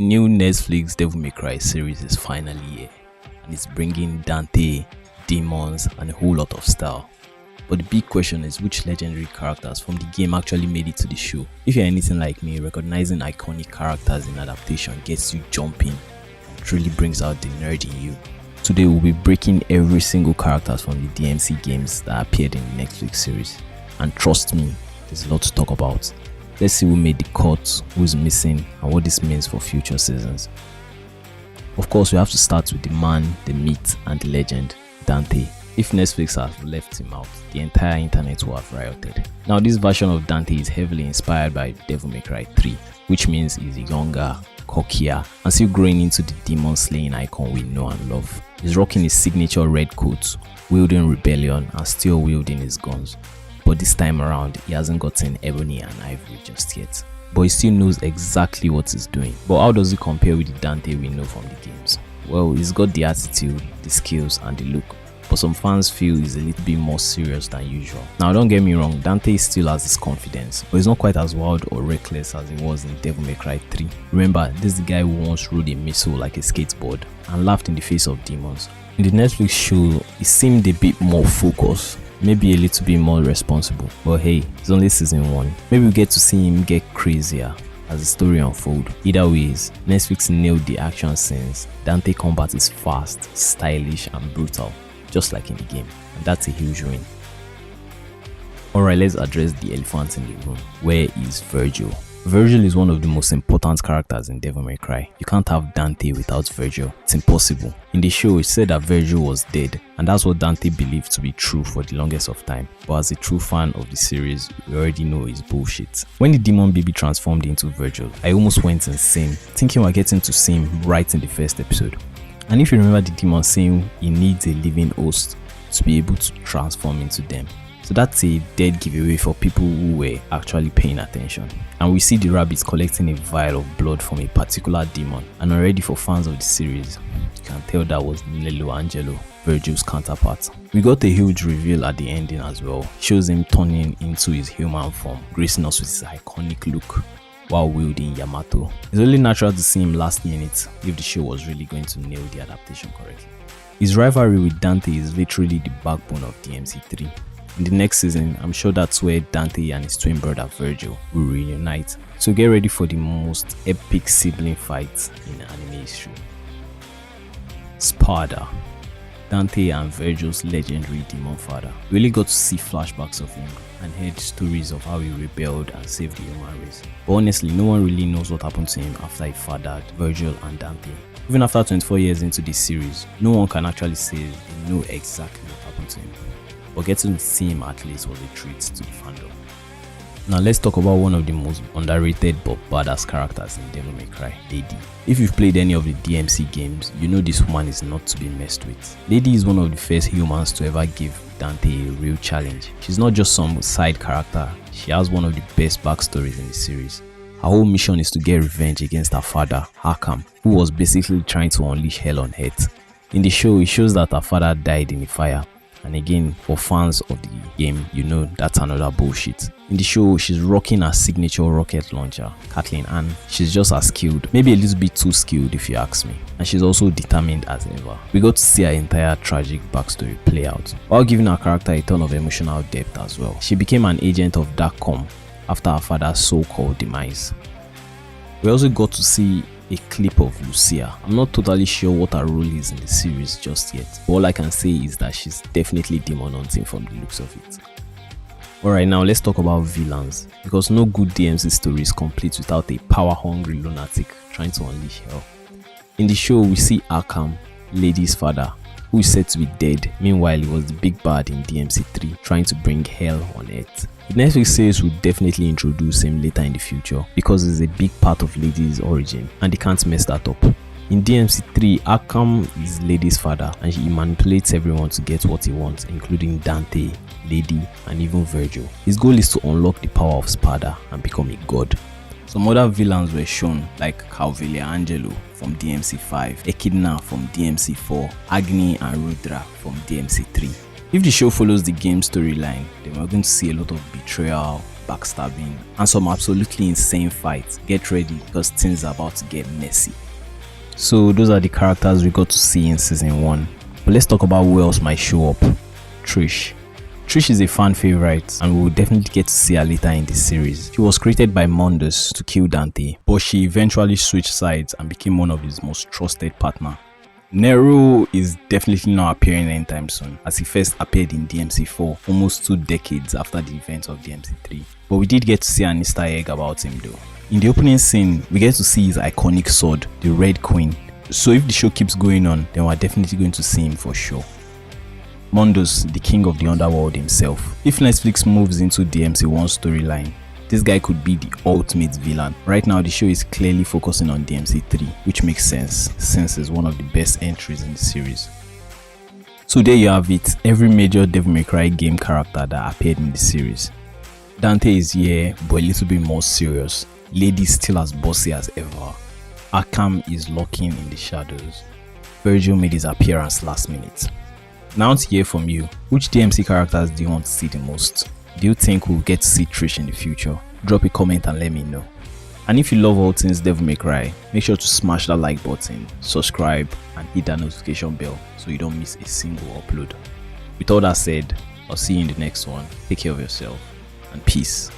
new Netflix Devil May Cry series is finally here, and it's bringing Dante, demons, and a whole lot of style. But the big question is, which legendary characters from the game actually made it to the show? If you're anything like me, recognizing iconic characters in adaptation gets you jumping and truly brings out the nerd in you. Today we'll be breaking every single characters from the DMC games that appeared in the Netflix series. And trust me, there's a lot to talk about. Let's see who made the cut, who's missing, and what this means for future seasons. Of course, we have to start with the man, the myth, and the legend, Dante. If Netflix has left him out, the entire internet will have rioted. Now, this version of Dante is heavily inspired by Devil May Cry 3, which means he's younger, cockier, and still growing into the demon-slaying icon we know and love. He's rocking his signature red coat, wielding rebellion, and still wielding his guns. But this time around, he hasn't gotten ebony and ivory just yet. But he still knows exactly what he's doing. But how does he compare with the Dante we know from the games? Well, he's got the attitude, the skills, and the look. But some fans feel he's a little bit more serious than usual. Now, don't get me wrong, Dante still has his confidence, but he's not quite as wild or reckless as he was in Devil May Cry 3. Remember, this is the guy who once rode a missile like a skateboard and laughed in the face of demons. In the Netflix show, he seemed a bit more focused, maybe a little bit more responsible, but hey, it's only season 1. Maybe we get to see him get crazier as the story unfolds. Either ways, Netflix nailed the action scenes. Dante combat is fast, stylish, and brutal, just like in the game, and that's a huge win. Alright, let's address the elephant in the room. Where is Vergil? Vergil is one of the most important characters in Devil May Cry. You can't have Dante without Vergil. It's impossible. In the show, it said that Vergil was dead, and that's what Dante believed to be true for the longest of time. But as a true fan of the series, we already know it's bullshit. When the demon baby transformed into Vergil, I almost went insane, thinking we're getting to see him right in the first episode. And if you remember the demon saying he needs a living host to be able to transform into them. So that's a dead giveaway for people who were actually paying attention. And we see the rabbits collecting a vial of blood from a particular demon. And already for fans of the series, you can tell that was Lelo Angelo, Vergil's counterpart. We got a huge reveal at the ending as well. It shows him turning into his human form, gracing us with his iconic look while wielding Yamato. It's only natural to see him last minute if the show was really going to nail the adaptation correctly. His rivalry with Dante is literally the backbone of DMC3. In the next season, I'm sure that's where Dante and his twin brother Vergil will reunite. So get ready for the most epic sibling fight in anime history. Sparda. Dante and Vergil's legendary demon father. We really got to see flashbacks of him and heard stories of how he rebelled and saved the human race. But honestly, no one really knows what happened to him after he fathered Vergil and Dante. Even after 24 years into this series, no one can actually say they know exactly what happened to him. But getting to see him at least was a treat to the fandom. Now let's talk about one of the most underrated but badass characters in Devil May Cry, Lady. If you've played any of the DMC games, you know this woman is not to be messed with. Lady is one of the first humans to ever give Dante a real challenge. She's not just some side character, she has one of the best backstories in the series. Her whole mission is to get revenge against her father, Capcom, who was basically trying to unleash hell on earth. In the show, it shows that her father died in the fire. And again, for fans of the game, you know that's another bullshit. In the show, she's rocking her signature rocket launcher, Kathleen, and she's just as skilled, maybe a little bit too skilled if you ask me. And she's also determined as ever. We got to see her entire tragic backstory play out, while giving her character a ton of emotional depth as well. She became an agent of Capcom after her father's so-called demise. We also got to see a clip of Lucia. I'm not totally sure what her role is in the series just yet. All I can say is that she's definitely demon hunting from the looks of it. Alright, now let's talk about villains, because no good DMC story is complete without a power-hungry lunatic trying to unleash hell. In the show, we see Arkham, Lady's father, who is said to be dead. Meanwhile, he was the big bad in DMC3, trying to bring hell on earth. The Netflix series will definitely introduce him later in the future, because it's a big part of Lady's origin, and they can't mess that up. In DMC3, Arkham is Lady's father, and he manipulates everyone to get what he wants, including Dante, Lady, and even Vergil. His goal is to unlock the power of Sparda and become a god. Some other villains were shown, like Calvelia Angelo from DMC5, Echidna from DMC4, Agni and Rudra from DMC3. If the show follows the game storyline, then we're going to see a lot of betrayal, backstabbing, and some absolutely insane fights. Get ready because things are about to get messy. So those are the characters we got to see in season 1. But let's talk about who else might show up. Trish. Trish is a fan favorite and we will definitely get to see her later in the series. She was created by Mundus to kill Dante, but she eventually switched sides and became one of his most trusted partners. Nero is definitely not appearing anytime soon, as he first appeared in DMC4 almost 2 decades after the events of DMC3. But we did get to see an Easter egg about him though. In the opening scene, we get to see his iconic sword, the Red Queen. So if the show keeps going on, then we're definitely going to see him for sure. Mundus, the king of the underworld himself. If Netflix moves into DMC1 storyline, this guy could be the ultimate villain. Right now the show is clearly focusing on DMC3, which makes sense since it's one of the best entries in the series. So there you have it, every major Devil May Cry game character that appeared in the series. Dante is here but a little bit more serious. Lady still as bossy as ever. Arkham is lurking in the shadows. Vergil made his appearance last minute. Now to hear from you, which DMC characters do you want to see the most? Do you think we'll get to see Trish in the future? Drop a comment and let me know. And if you love all things Devil May Cry, make sure to smash that like button, subscribe and hit that notification bell so you don't miss a single upload. With all that said, I'll see you in the next one. Take care of yourself and peace.